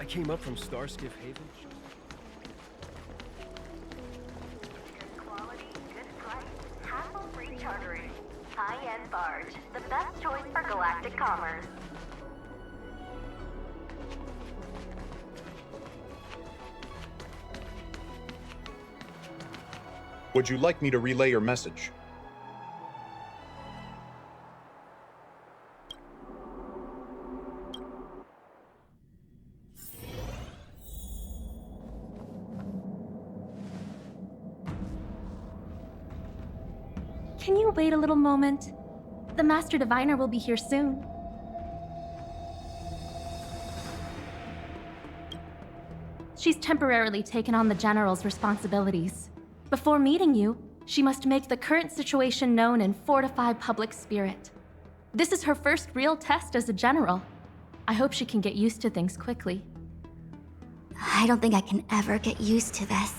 came up from Starskiff Haven. Good quality, good price, hassle-free chartering. High-end barge, the best choice for galactic commerce. Would you like me to relay your message? Can you wait a little moment? The Master Diviner will be here soon. She's temporarily taken on the General's responsibilities. Before meeting you, she must make the current situation known and fortify public spirit. This is her first real test as a General. I hope she can get used to things quickly. I don't think I can ever get used to this.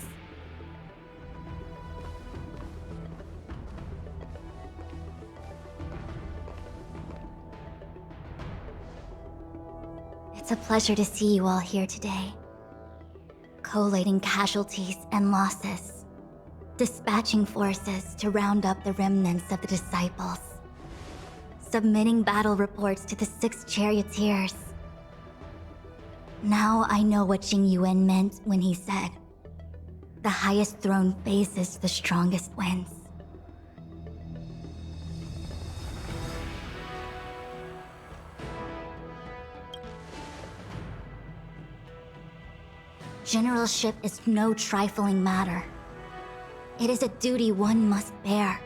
It's a pleasure to see you all here today. Collating casualties and losses. Dispatching forces to round up the remnants of the disciples. Submitting battle reports to the 6 charioteers. Now I know what Jing Yuan meant when he said, "The highest throne faces the strongest winds." Generalship is no trifling matter. It is a duty one must bear.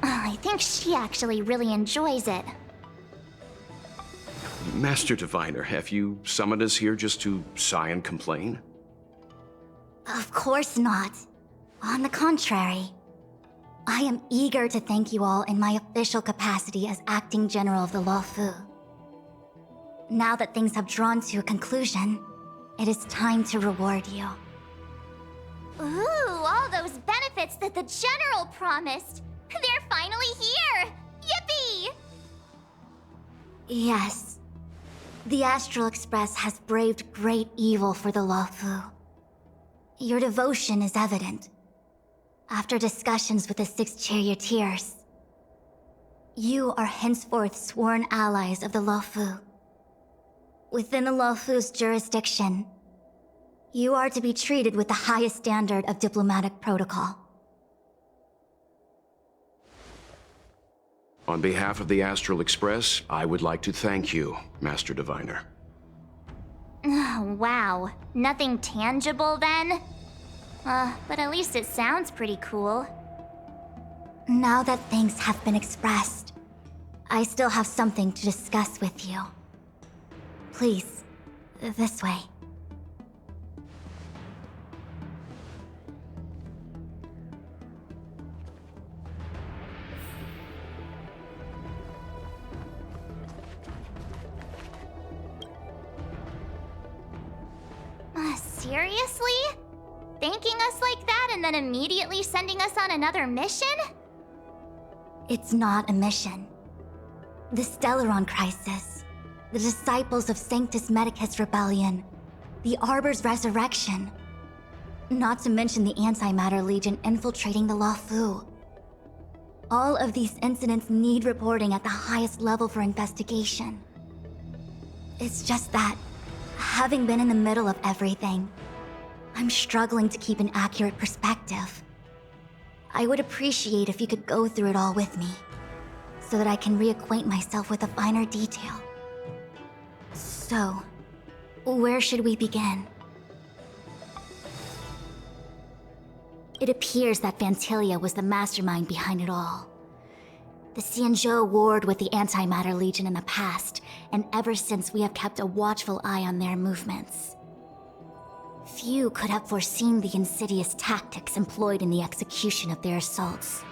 I think she actually really enjoys it. Master Diviner, have you summoned us here just to sigh and complain? Of course not. On the contrary, I am eager to thank you all in my official capacity as acting general of the Luofu. Now that things have drawn to a conclusion, it is time to reward you. Ooh, all those benefits that the General promised! They're finally here! Yippee! Yes. The Astral Express has braved great evil for the Luofu. Your devotion is evident. After discussions with the 6 charioteers, you are henceforth sworn allies of the Luofu. Within the Luofu's jurisdiction, you are to be treated with the highest standard of diplomatic protocol. On behalf of the Astral Express, I would like to thank you, Master Diviner. Wow, nothing tangible then? But at least it sounds pretty cool. Now that things have been expressed, I still have something to discuss with you. Please, this way. Seriously? Thanking us like that and then immediately sending us on another mission? It's not a mission. The Stellaron Crisis, the Disciples of Sanctus Medicus Rebellion, the Arbor's resurrection. Not to mention the Antimatter Legion infiltrating the Luofu. All of these incidents need reporting at the highest level for investigation. It's just that, having been in the middle of everything, I'm struggling to keep an accurate perspective. I would appreciate if you could go through it all with me, so that I can reacquaint myself with a finer detail. So, where should we begin? It appears that Vantilia was the mastermind behind it all. The Xianzhou warred with the Antimatter Legion in the past, and ever since we have kept a watchful eye on their movements. Few could have foreseen the insidious tactics employed in the execution of their assaults.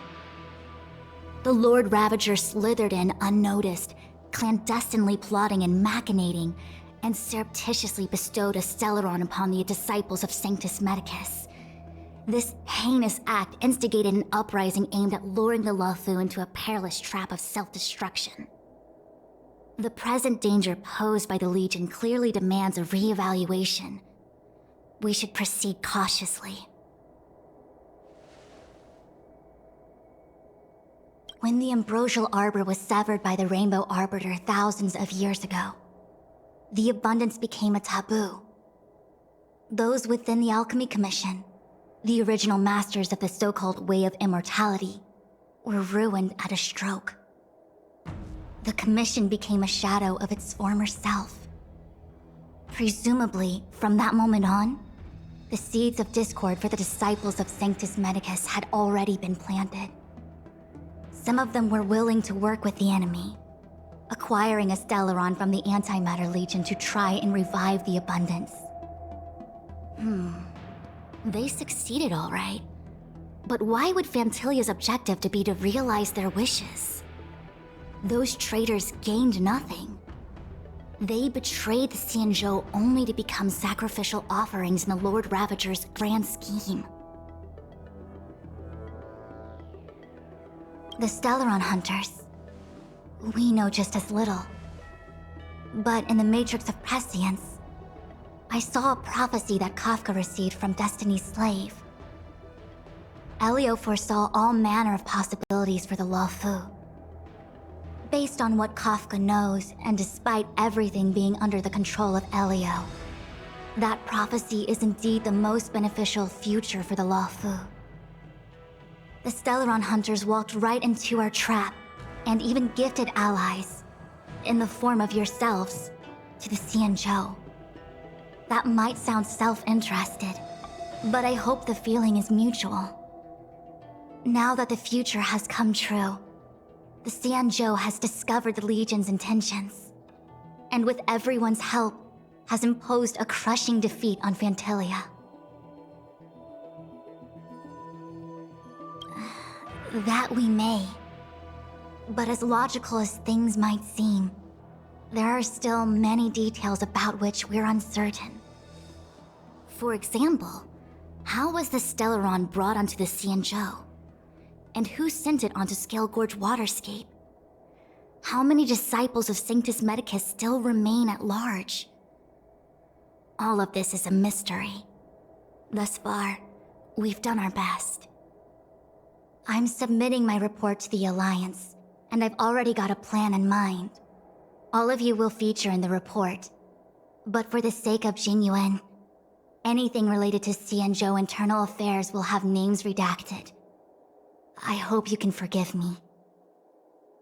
The Lord Ravager slithered in unnoticed, clandestinely plotting and machinating, and surreptitiously bestowed a Stellaron upon the disciples of Sanctus Medicus. This heinous act instigated an uprising aimed at luring the Luofu into a perilous trap of self-destruction. The present danger posed by the Legion clearly demands a re-evaluation. We should proceed cautiously. When the ambrosial arbor was severed by the Rainbow Arbiter thousands of years ago, the abundance became a taboo. Those within the Alchemy Commission, the original masters of the so-called Way of Immortality, were ruined at a stroke. The Commission became a shadow of its former self. Presumably, from that moment on, the seeds of discord for the disciples of Sanctus Medicus had already been planted. Some of them were willing to work with the enemy, acquiring a Stellaron from the Antimatter Legion to try and revive the abundance. They succeeded all right. But why would Fantilia's objective to be to realize their wishes? Those traitors gained nothing. They betrayed the Xianzhou only to become sacrificial offerings in the Lord Ravager's grand scheme. The Stellaron Hunters. We know just as little. But in the Matrix of Prescience, I saw a prophecy that Kafka received from Destiny's slave. Elio foresaw all manner of possibilities for the Luofu. Based on what Kafka knows, and despite everything being under the control of Elio, that prophecy is indeed the most beneficial future for the Luofu. The Stellaron Hunters walked right into our trap, and even gifted allies, in the form of yourselves, to the Xianzhou. That might sound self-interested, but I hope the feeling is mutual. Now that the future has come true, the Xianzhou has discovered the Legion's intentions, and with everyone's help, has imposed a crushing defeat on Fantilia. That we may. But as logical as things might seem, there are still many details about which we're uncertain. For example, how was the Stellaron brought onto the Xianzhou? And who sent it onto Scale Gorge Waterscape? How many disciples of Sanctus Medicus still remain at large? All of this is a mystery. Thus far, we've done our best. I'm submitting my report to the Alliance, and I've already got a plan in mind. All of you will feature in the report. But for the sake of Jinyuan, anything related to Xianzhou internal affairs will have names redacted. I hope you can forgive me.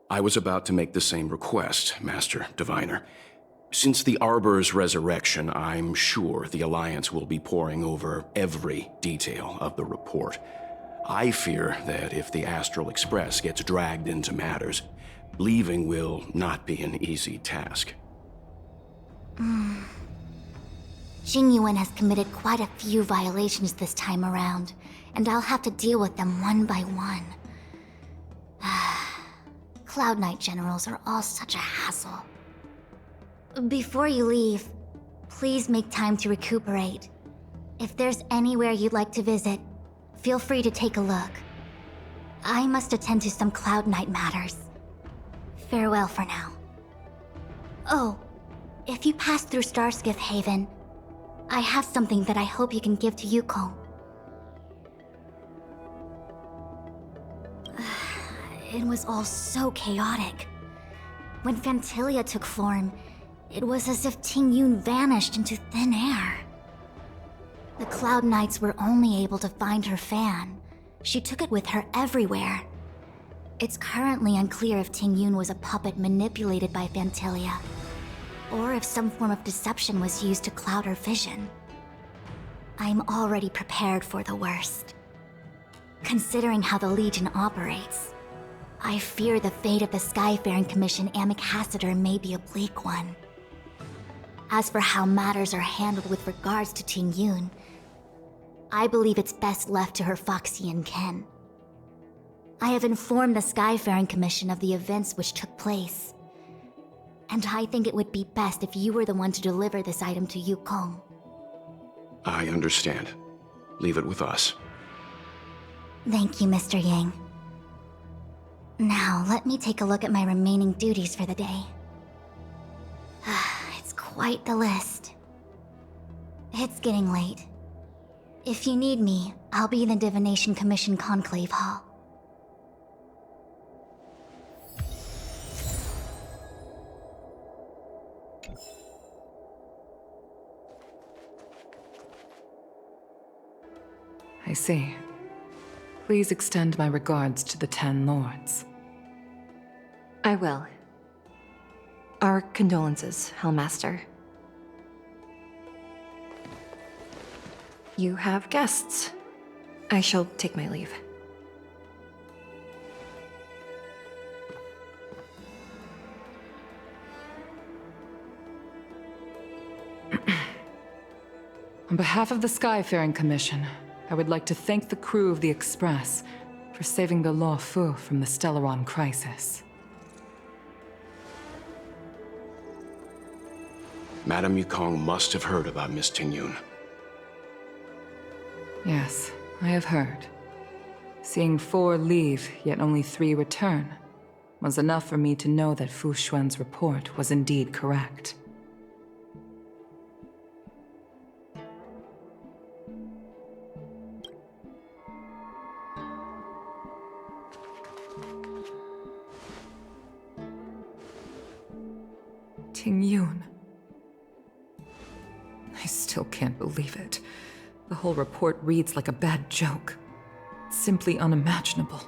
I was about to make the same request, Master Diviner. Since the Arbor's resurrection, I'm sure the Alliance will be poring over every detail of the report. I fear that if the Astral Express gets dragged into matters, leaving will not be an easy task. Jinyuan has committed quite a few violations this time around, and I'll have to deal with them one by one. Cloud Knight generals are all such a hassle. Before you leave, please make time to recuperate. If there's anywhere you'd like to visit, feel free to take a look. I must attend to some Cloud Knight matters. Farewell for now. Oh, if you pass through Starskiff Haven, I have something that I hope you can give to Yukong. It was all so chaotic. When Fantilia took form, it was as if Tingyun vanished into thin air. The Cloud Knights were only able to find her fan. She took it with her everywhere. It's currently unclear if Tingyun was a puppet manipulated by Fantilia, or if some form of deception was used to cloud her vision. I'm already prepared for the worst. Considering how the Legion operates, I fear the fate of the Skyfaring Commission Ambassador may be a bleak one. As for how matters are handled with regards to Tingyun, I believe it's best left to her Foxian kin. I have informed the Skyfaring Commission of the events which took place, and I think it would be best if you were the one to deliver this item to Yukong. I understand. Leave it with us. Thank you, Mr. Yang. Now, let me take a look at my remaining duties for the day. quite the list. It's getting late. If you need me, I'll be in the Divination Commission Conclave Hall. I see. Please extend my regards to the 10 lords. I will. Our condolences, Hellmaster. You have guests. I shall take my leave. On behalf of the Skyfaring Commission, I would like to thank the crew of the Express for saving the Law Fu from the Stellaron crisis. Madame Yukong must have heard about Miss Tingyun. Yes, I have heard. Seeing 4 leave, yet only 3 return, was enough for me to know that Fu Xuan's report was indeed correct. Tingyun. I still can't believe it. The whole report reads like a bad joke. It's simply unimaginable.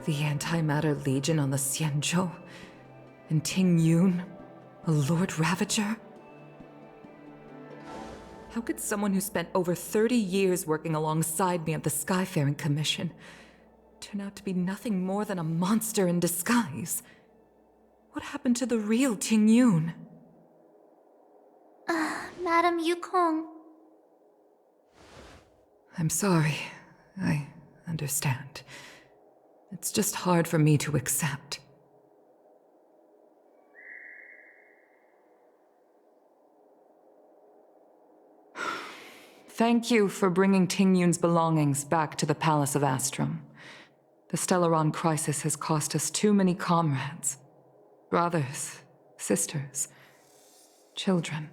The Antimatter Legion on the Xianzhou, and Tingyun, a Lord Ravager? How could someone who spent over 30 years working alongside me at the Skyfaring Commission turn out to be nothing more than a monster in disguise? What happened to the real Tingyun? Madame Yukong. I'm sorry. I understand. It's just hard for me to accept. Thank you for bringing Tingyun's belongings back to the Palace of Astrum. The Stellaron crisis has cost us too many comrades. Brothers, sisters, children.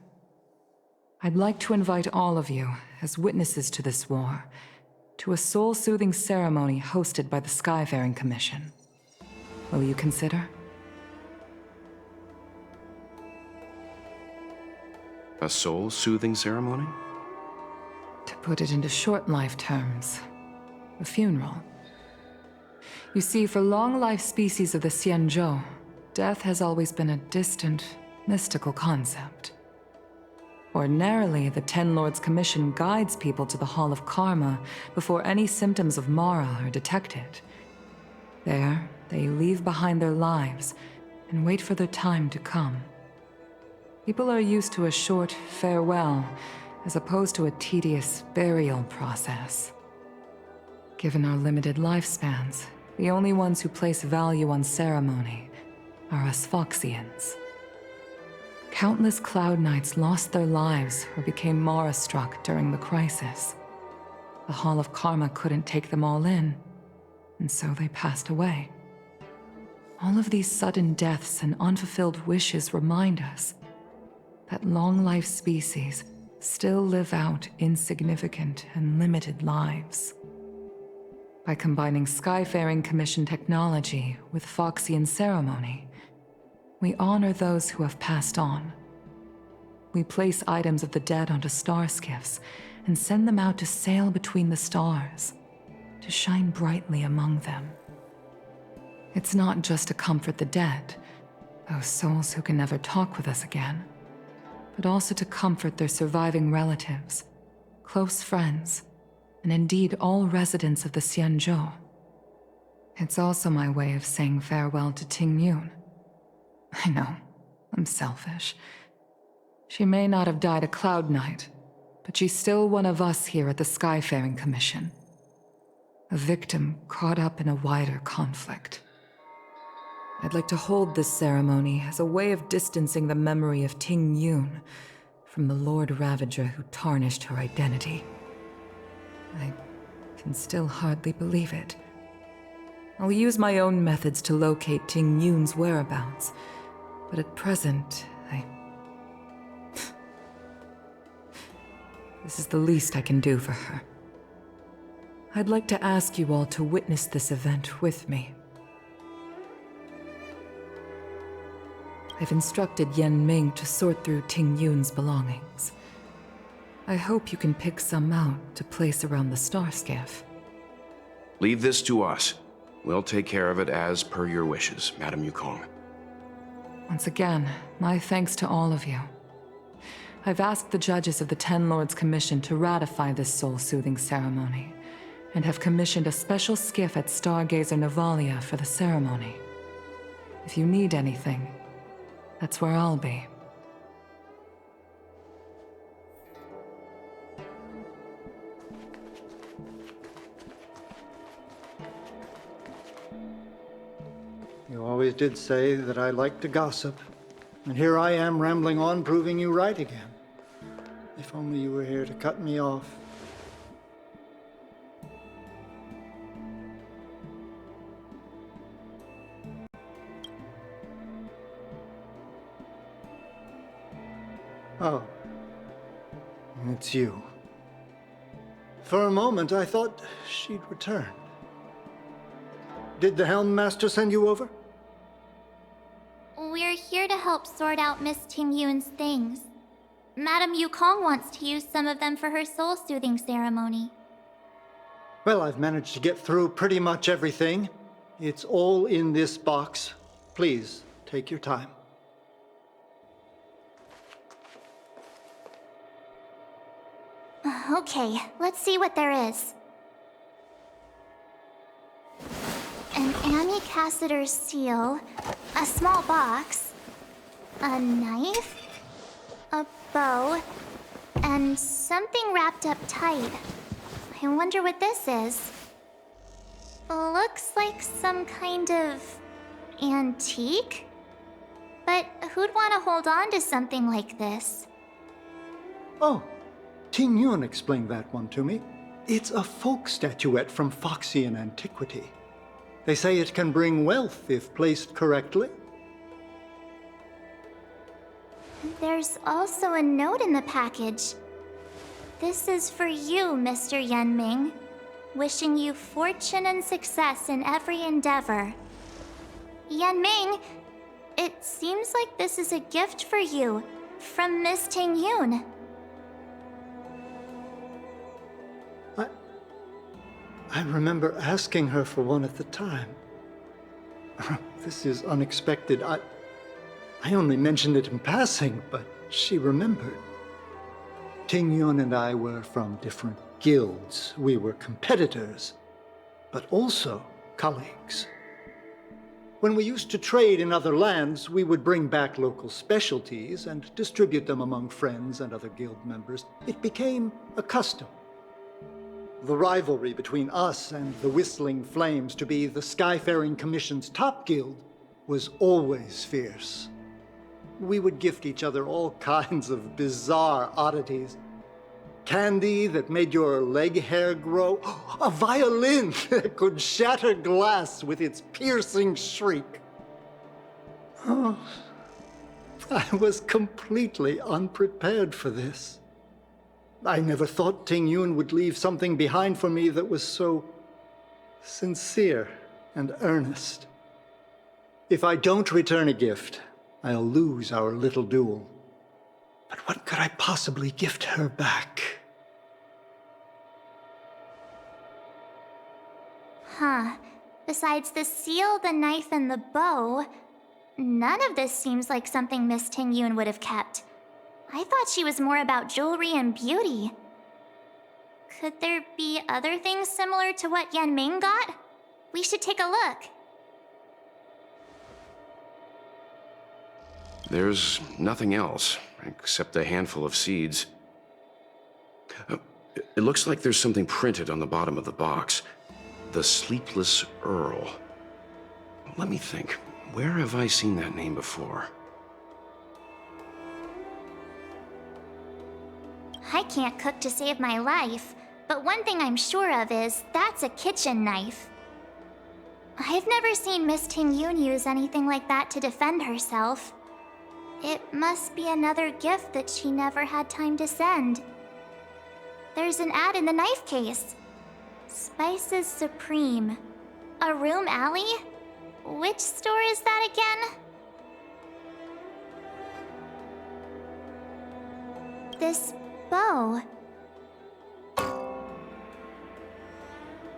I'd like to invite all of you, as witnesses to this war, to a soul-soothing ceremony hosted by the Skyfaring Commission. Will you consider? A soul-soothing ceremony? To put it into short life terms, a funeral. You see, for long-life species of the Xianzhou, death has always been a distant, mystical concept. Ordinarily, the Ten Lords Commission guides people to the Hall of Karma before any symptoms of Mara are detected. There, they leave behind their lives and wait for their time to come. People are used to a short farewell as opposed to a tedious burial process. Given our limited lifespans, the only ones who place value on ceremony are us Foxians. Countless Cloud Knights lost their lives or became Mara-struck during the crisis. The Hall of Karma couldn't take them all in, and so they passed away. All of these sudden deaths and unfulfilled wishes remind us that long-life species still live out insignificant and limited lives. By combining Skyfaring Commission technology with Foxian ceremony, we honor those who have passed on. We place items of the dead onto star skiffs and send them out to sail between the stars, to shine brightly among them. It's not just to comfort the dead, those souls who can never talk with us again, but also to comfort their surviving relatives, close friends, and indeed all residents of the Xianzhou. It's also my way of saying farewell to Tingyun. I know, I'm selfish. She may not have died a Cloud Knight, but she's still one of us here at the Skyfaring Commission. A victim caught up in a wider conflict. I'd like to hold this ceremony as a way of distancing the memory of Tingyun from the Lord Ravager who tarnished her identity. I can still hardly believe it. I'll use my own methods to locate Tingyun's whereabouts, But at present, This is the least I can do for her. I'd like to ask you all to witness this event with me. I've instructed Yen Ming to sort through Ting Yun's belongings. I hope you can pick some out to place around the star skiff. Leave this to us. We'll take care of it as per your wishes, Madame Yukong. Once again, my thanks to all of you. I've asked the judges of the Ten Lords Commission to ratify this soul-soothing ceremony, and have commissioned a special skiff at Stargazer Navalia for the ceremony. If you need anything, that's where I'll be. You always did say that I like to gossip, and here I am rambling on, proving you right again. If only you were here to cut me off. Oh, it's you. For a moment, I thought she'd returned. Did the Helm Master send you over? We're here to help sort out Miss Ting Yun's things. Madame Yukong wants to use some of them for her soul-soothing ceremony. Well, I've managed to get through pretty much everything. It's all in this box. Please, take your time. Okay, let's see what there is. An amicassator seal, a small box, a knife, a bow, and something wrapped up tight. I wonder what this is. Looks like some kind of antique? But who'd want to hold on to something like this? Oh, Ting Yun explained that one to me. It's a folk statuette from Foxian antiquity. They say it can bring wealth if placed correctly. There's also a note in the package. This is for you, Mr. Yen Ming. Wishing you fortune and success in every endeavor. Yen Ming, it seems like this is a gift for you from Miss Ting Yun. I remember asking her for one at the time. This is unexpected. I only mentioned it in passing, but she remembered. Ting Yun and I were from different guilds. We were competitors, but also colleagues. When we used to trade in other lands, we would bring back local specialties and distribute them among friends and other guild members. It became a custom. The rivalry between us and the Whistling Flames to be the Skyfaring Commission's top guild was always fierce. We would gift each other all kinds of bizarre oddities. Candy that made your leg hair grow. A violin that could shatter glass with its piercing shriek. Oh, I was completely unprepared for this. I never thought Ting Yun would leave something behind for me that was so sincere and earnest. If I don't return a gift, I'll lose our little duel. But what could I possibly gift her back? Huh. Besides the seal, the knife, and the bow, none of this seems like something Miss Ting Yun would have kept. I thought she was more about jewelry and beauty. Could there be other things similar to what Yen Ming got? We should take a look. There's nothing else, except a handful of seeds. It looks like there's something printed on the bottom of the box. The Sleepless Earl. Let me think. Where have I seen that name before? I can't cook to save my life, but one thing I'm sure of is that's a kitchen knife. I've never seen Miss Ting Yun use anything like that to defend herself. It must be another gift that she never had time to send. There's an ad in the knife case. Spices Supreme. A room alley? Which store is that again? This bow.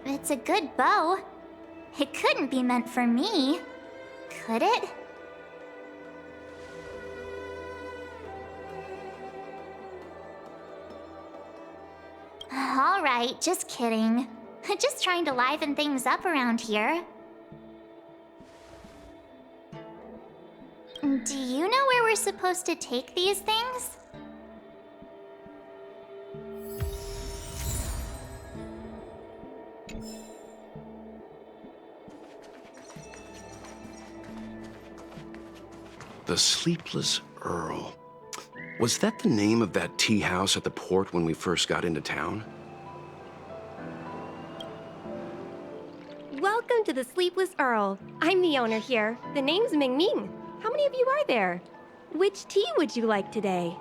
It's a good bow. It couldn't be meant for me, could it? All right, just kidding. Just trying to liven things up around here. Do you know where we're supposed to take these things? The Sleepless Earl. Was that the name of that tea house at the port when we first got into town? Welcome to the Sleepless Earl. I'm the owner here. The name's Ming Ming. How many of you are there? Which tea would you like today?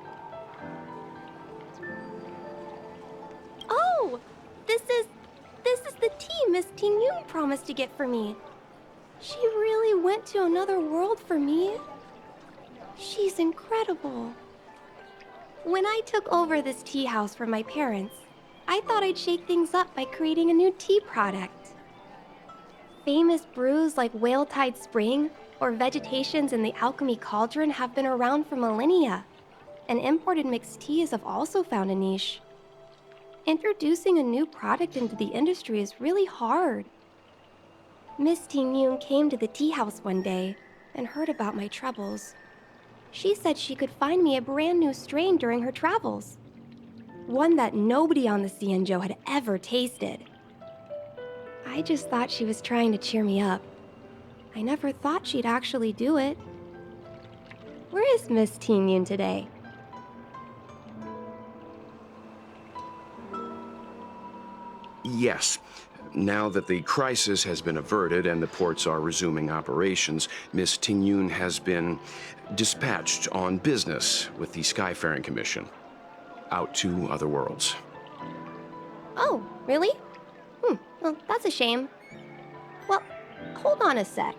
Oh, this is the tea Miss Ting Yun promised to get for me. She really went to another world for me. She's incredible. When I took over this tea house from my parents, I thought I'd shake things up by creating a new tea product. Famous brews like Whale Tide Spring or Vegetations in the Alchemy Cauldron have been around for millennia, and imported mixed teas have also found a niche. Introducing a new product into the industry is really hard. Miss Ting Yun came to the tea house one day and heard about my troubles. She said she could find me a brand new strain during her travels. One that nobody on the Xianzhou had ever tasted. I just thought she was trying to cheer me up. I never thought she'd actually do it. Where is Miss Ting Yun today? Yes. Now that the crisis has been averted and the ports are resuming operations, Miss Ting Yun has been dispatched on business with the Skyfaring Commission out to other worlds. Oh, really? Well, that's a shame. Well, hold on a sec.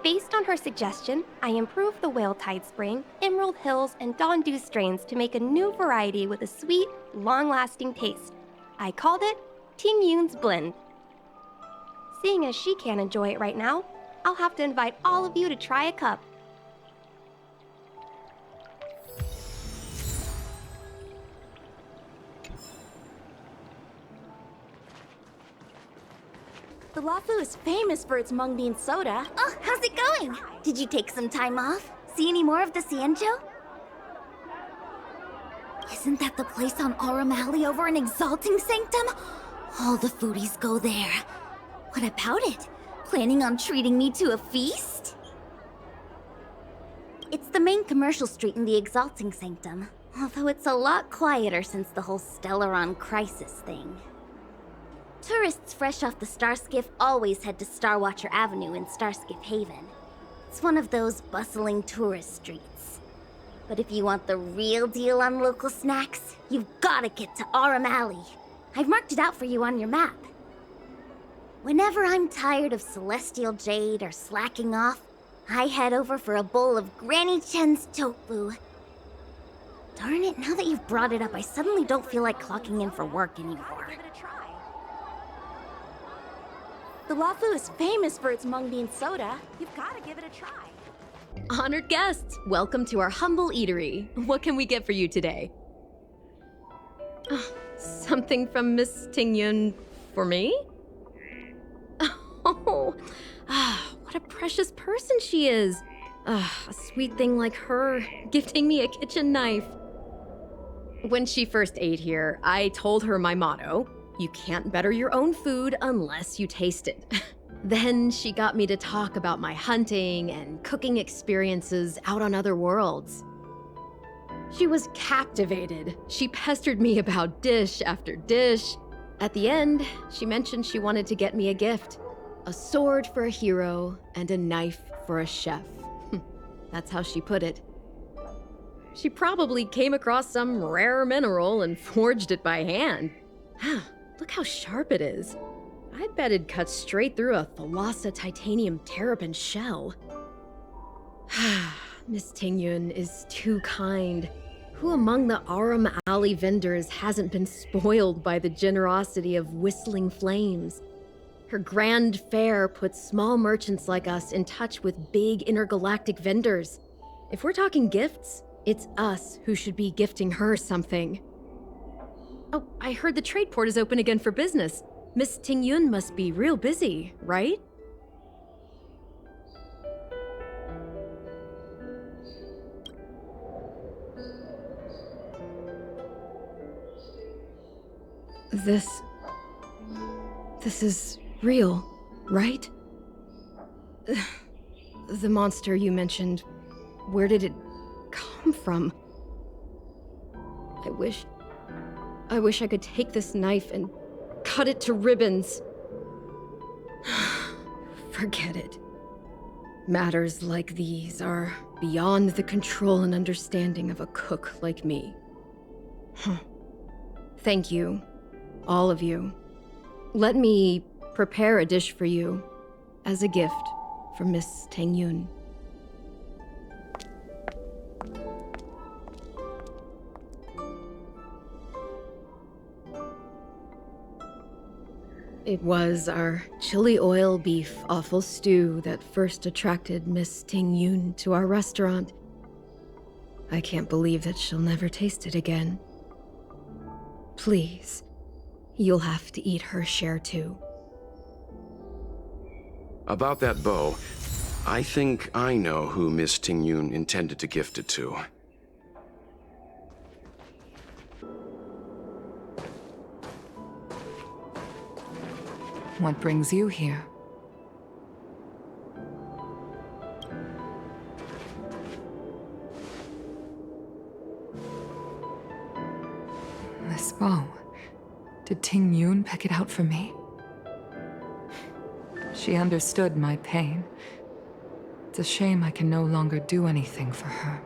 Based on her suggestion, I improved the Whale Tide Spring, Emerald Hills, and Dawn Dew strains to make a new variety with a sweet, long-lasting taste. I called it Ting Yun's Blend. Seeing as she can't enjoy it right now, I'll have to invite all of you to try a cup. The Luofu is famous for its mung bean soda. Oh, how's it going? Did you take some time off? See any more of the Xianzhou? Isn't that the place on Aurum Alley over in Exalting Sanctum? All the foodies go there. What about it? Planning on treating me to a feast? It's the main commercial street in the Exalting Sanctum, although it's a lot quieter since the whole Stellaron crisis thing. Tourists fresh off the Starskiff always head to Starwatcher Avenue in Starskiff Haven. It's one of those bustling tourist streets. But if you want the real deal on local snacks, you've gotta get to Aurum Alley. I've marked it out for you on your map. Whenever I'm tired of Celestial Jade or slacking off, I head over for a bowl of Granny Chen's tofu. Darn it, now that you've brought it up, I suddenly don't feel like clocking in for work anymore. The Luofu is famous for its mung bean soda. You've gotta give it a try. Honored guests, welcome to our humble eatery. What can we get for you today? Something from Miss Ting Yun for me? Oh, what a precious person she is. A sweet thing like her, gifting me a kitchen knife. When she first ate here, I told her my motto: you can't better your own food unless you taste it. Then she got me to talk about my hunting and cooking experiences out on other worlds. She was captivated. She pestered me about dish after dish. At the end, she mentioned she wanted to get me a gift. A sword for a hero and a knife for a chef. That's how she put it. She probably came across some rare mineral and forged it by hand. Look how sharp it is. I bet it'd cut straight through a Thalassa titanium terrapin shell. Miss Tingyun is too kind. Who among the Aram Alley vendors hasn't been spoiled by the generosity of whistling flames? Her grand fare puts small merchants like us in touch with big intergalactic vendors. If we're talking gifts, it's us who should be gifting her something. Oh, I heard the trade port is open again for business. Miss Tingyun must be real busy, right? This is real, right? The monster you mentioned, where did it come from? I wish I could take this knife and cut it to ribbons. Forget it. Matters like these are beyond the control and understanding of a cook like me. Thank you, all of you. Let me prepare a dish for you as a gift from Miss Tingyun. It was our chili oil beef offal stew that first attracted Miss Tingyun to our restaurant. I can't believe that she'll never taste it again. Please, you'll have to eat her share too. About that bow, I think I know who Miss Tingyun intended to gift it to. What brings you here? This bow. Did Tingyun pick it out for me? She understood my pain. It's a shame I can no longer do anything for her.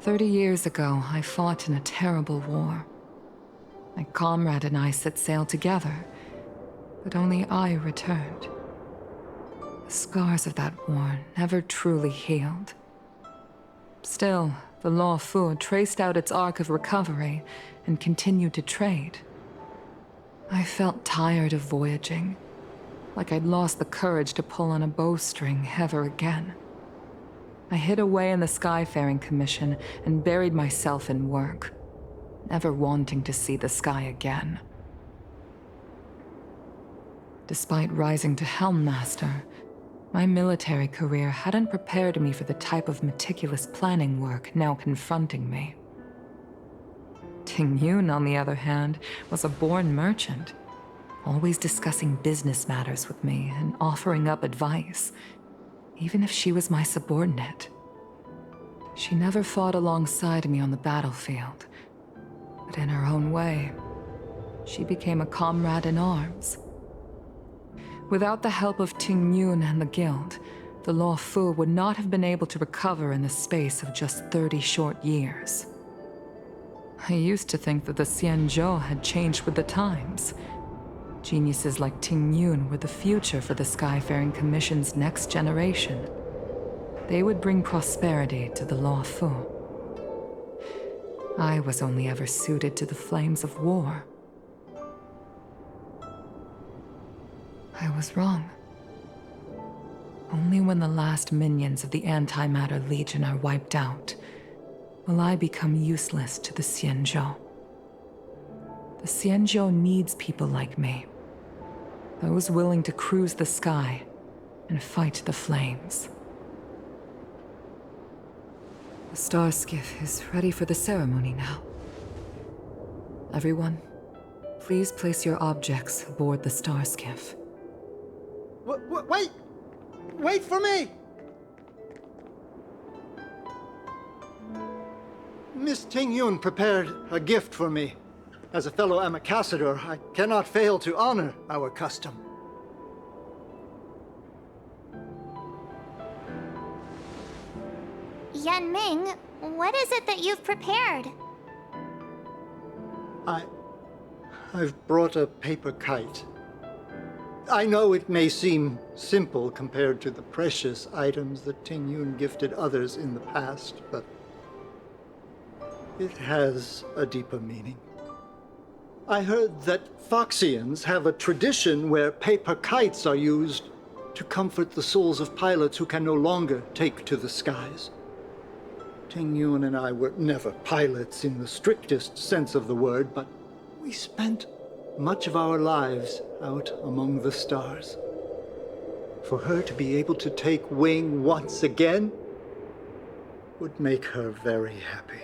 30 years ago, I fought in a terrible war. My comrade and I set sail together, but only I returned. The scars of that war never truly healed. Still, the Law Fu traced out its arc of recovery and continued to trade. I felt tired of voyaging, like I'd lost the courage to pull on a bowstring ever again. I hid away in the Skyfaring Commission and buried myself in work, never wanting to see the sky again. Despite rising to Helm Master, my military career hadn't prepared me for the type of meticulous planning work now confronting me. Tingyun, on the other hand, was a born merchant, always discussing business matters with me and offering up advice, even if she was my subordinate. She never fought alongside me on the battlefield, but in her own way, she became a comrade in arms. Without the help of Tingyun and the Guild, the Law Fu would not have been able to recover in the space of just 30 short years. I used to think that the Xianzhou had changed with the times. Geniuses like Tingyun were the future for the Skyfaring Commission's next generation. They would bring prosperity to the Law Fu. I was only ever suited to the flames of war. I was wrong. Only when the last minions of the Antimatter Legion are wiped out will I become useless to the Xianzhou. The Xianzhou needs people like me, those willing to cruise the sky and fight the flames. The star skiff is ready for the ceremony now. Everyone, please place your objects aboard the star skiff. Wait! Wait for me! Miss Tingyun prepared a gift for me. As a fellow ambassador, I cannot fail to honor our custom. Yan Ming, what is it that you've prepared? I've brought a paper kite. I know it may seem simple compared to the precious items that Ting Yun gifted others in the past, but it has a deeper meaning. I heard that Foxians have a tradition where paper kites are used to comfort the souls of pilots who can no longer take to the skies. Ting Yun and I were never pilots in the strictest sense of the word, but we spent much of our lives out among the stars. For her to be able to take wing once again would make her very happy.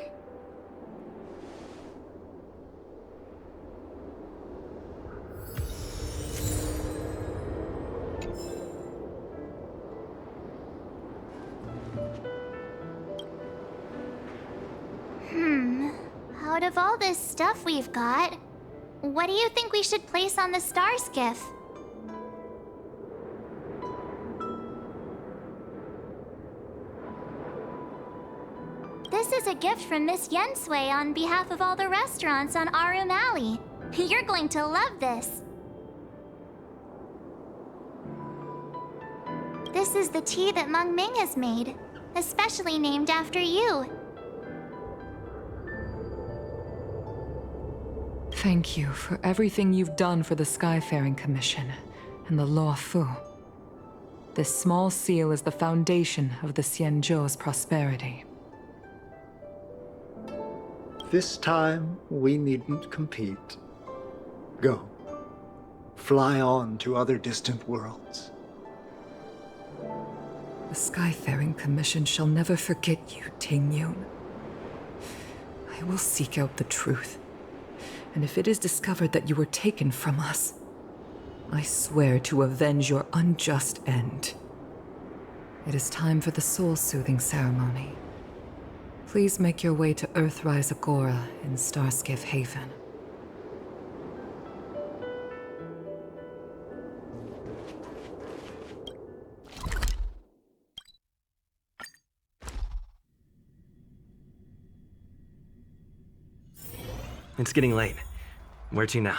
Out of all this stuff we've got, what do you think we should place on the star skiff? This is a gift from Miss Yensui on behalf of all the restaurants on Arum Alley. You're going to love this. This is the tea that Meng Ming has made, especially named after you. Thank you for everything you've done for the Skyfaring Commission and the Law Fu. This small seal is the foundation of the Xianzhou's prosperity. This time, we needn't compete. Go. Fly on to other distant worlds. The Skyfaring Commission shall never forget you, Ting Yun. I will seek out the truth. And if it is discovered that you were taken from us, I swear to avenge your unjust end. It is time for the soul-soothing ceremony. Please make your way to Earthrise Agora in Starskiff Haven. It's getting late. Where to now?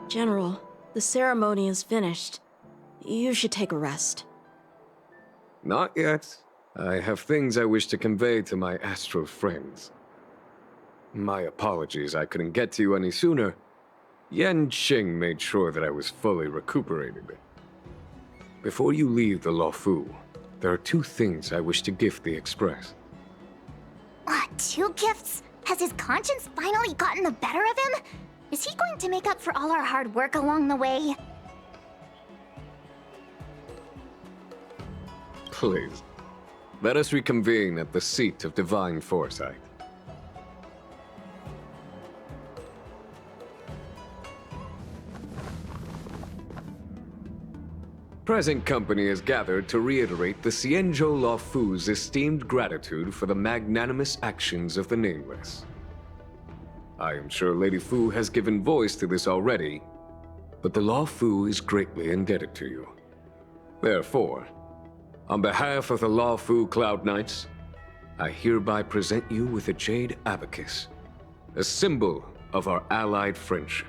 General, the ceremony is finished. You should take a rest. Not yet. I have things I wish to convey to my astral friends. My apologies I couldn't get to you any sooner. Yan Qing made sure that I was fully recuperated. Before you leave the Luofu, there are two things I wish to gift the Express. Two gifts? Has his conscience finally gotten the better of him? Is he going to make up for all our hard work along the way? Please, let us reconvene at the seat of divine foresight. Present company is gathered to reiterate the Xianzhou Luofu's esteemed gratitude for the magnanimous actions of the Nameless. I am sure Lady Fu has given voice to this already, but the Luofu is greatly indebted to you. Therefore, on behalf of the Luofu Cloud Knights, I hereby present you with a jade abacus, a symbol of our allied friendship.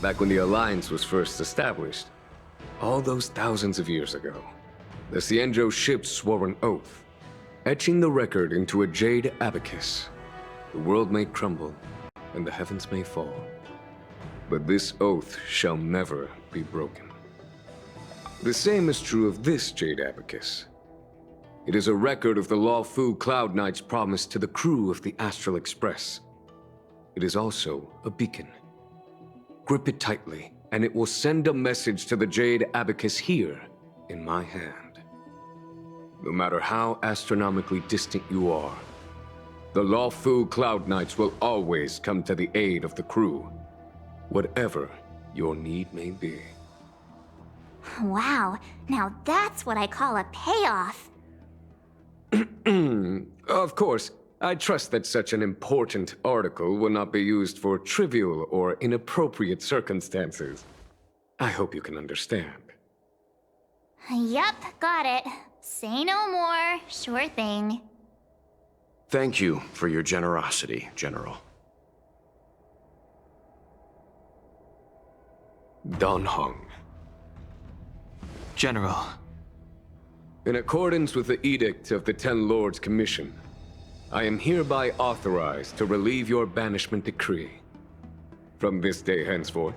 Back when the Alliance was first established, all those thousands of years ago, the Xianzhou ships swore an oath, etching the record into a jade abacus. The world may crumble, and the heavens may fall, but this oath shall never be broken. The same is true of this Jade Abacus. It is a record of the Lawfu Cloud Knight's promise to the crew of the Astral Express. It is also a beacon. Grip it tightly, and it will send a message to the Jade Abacus here in my hand. No matter how astronomically distant you are, the Lawfu Cloud Knights will always come to the aid of the crew, whatever your need may be. Wow, now that's what I call a payoff. Of course, I trust that such an important article will not be used for trivial or inappropriate circumstances. I hope you can understand. Yup, got it. Say no more. Sure thing. Thank you for your generosity, General. Dan Heng. General. In accordance with the Edict of the Ten Lords Commission, I am hereby authorized to relieve your banishment decree. From this day henceforth,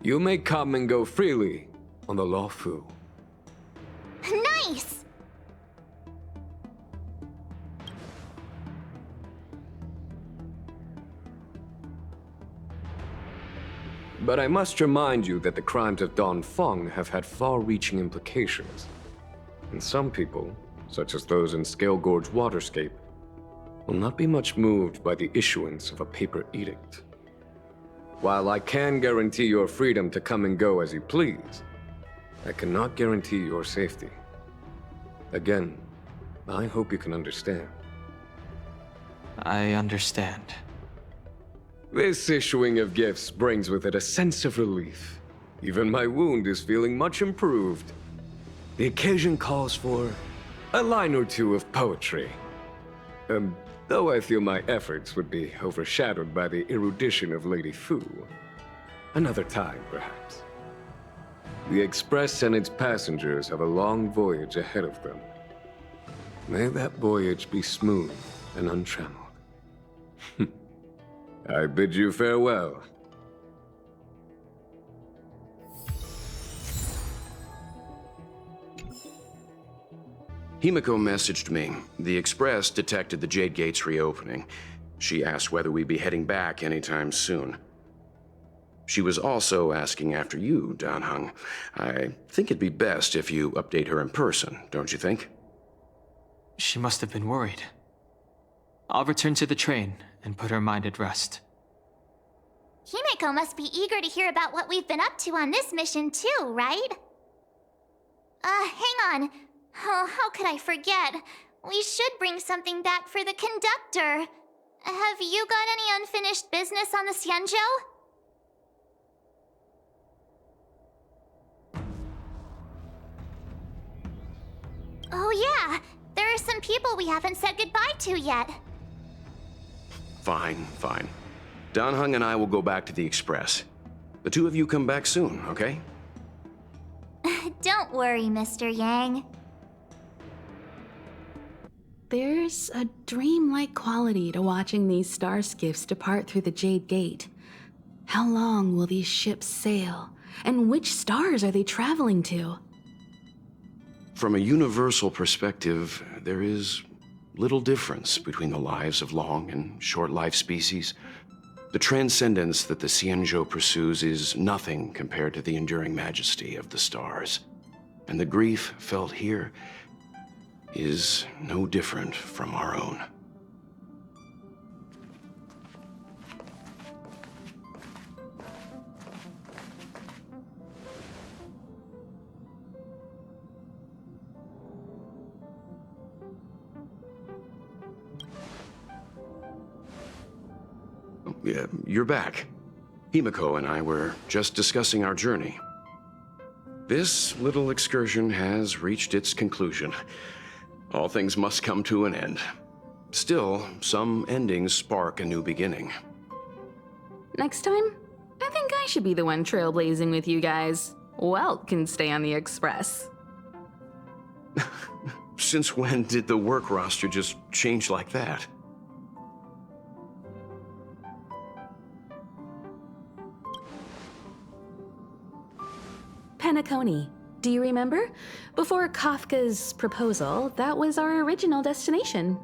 you may come and go freely on the Lawfu. Nice! But I must remind you that the crimes of Don Feng have had far-reaching implications. And some people, such as those in Scale Gorge Waterscape, will not be much moved by the issuance of a paper edict. While I can guarantee your freedom to come and go as you please, I cannot guarantee your safety. Again, I hope you can understand. I understand. This issuing of gifts brings with it a sense of relief. Even my wound is feeling much improved. The occasion calls for a line or two of poetry. Though I feel my efforts would be overshadowed by the erudition of Lady Fu. Another time, perhaps. The Express and its passengers have a long voyage ahead of them. May that voyage be smooth and untrammeled. I bid you farewell. Himiko messaged me. The Express detected the Jade Gates reopening. She asked whether we'd be heading back anytime soon. She was also asking after you, Dan Heng. I think it'd be best if you update her in person, don't you think? She must have been worried. I'll return to the train and put her mind at rest. Himiko must be eager to hear about what we've been up to on this mission too, right? Hang on. Oh, how could I forget? We should bring something back for the conductor. Have you got any unfinished business on the Xianzhou? Oh yeah, there are some people we haven't said goodbye to yet. Fine, fine. Dan Heng and I will go back to the Express. The two of you come back soon, okay? Don't worry, Mr. Yang. There's a dreamlike quality to watching these star skiffs depart through the Jade Gate. How long will these ships sail? And which stars are they traveling to? From a universal perspective, there is little difference between the lives of long and short-lived species. The transcendence that the Xianzhou pursues is nothing compared to the enduring majesty of the stars. And the grief felt here is no different from our own. Yeah, you're back. Himiko and I were just discussing our journey. This little excursion has reached its conclusion. All things must come to an end. Still, some endings spark a new beginning. Next time, I think I should be the one trailblazing with you guys. Welt can stay on the Express. Since when did the work roster just change like that? Penacony. Do you remember? Before Kafka's proposal, that was our original destination.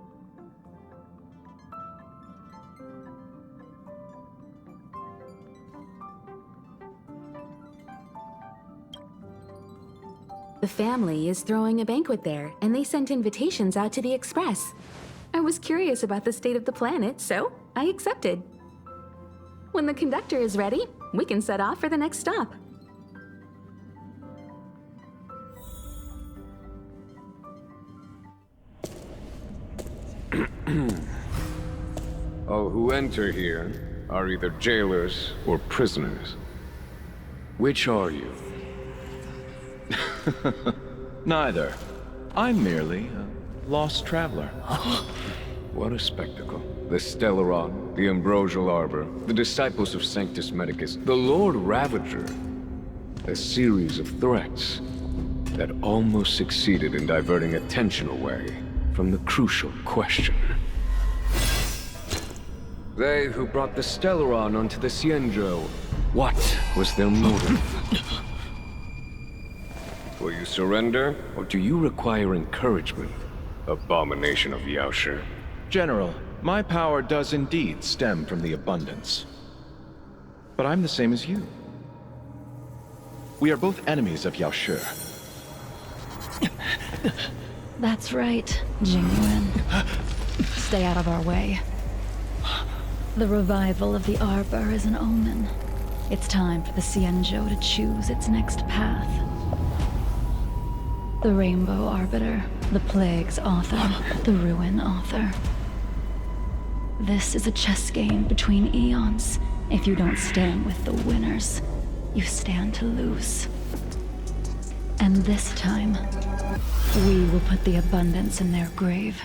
The family is throwing a banquet there, and they sent invitations out to the Express. I was curious about the state of the planet, so I accepted. When the conductor is ready, we can set off for the next stop. All who enter here are either jailers or prisoners. Which are you? Neither. I'm merely a lost traveler. What a spectacle. The Stellaron, the Ambrosial Arbor, the disciples of Sanctus Medicus, the Lord Ravager. A series of threats that almost succeeded in diverting attention away from the crucial question. They who brought the Stellaron onto the Cienjo, what was their motive? Will you surrender, or do you require encouragement? Abomination of Yaoshi. General, my power does indeed stem from the abundance. But I'm the same as you. We are both enemies of Yaoshi. That's right, Genuine. Stay out of our way. The revival of the Arbor is an omen. It's time for the Cienjo to choose its next path. The Rainbow Arbiter, the Plague's author, the Ruin author. This is a chess game between eons. If you don't stand with the winners, you stand to lose. And this time, we will put the abundance in their grave.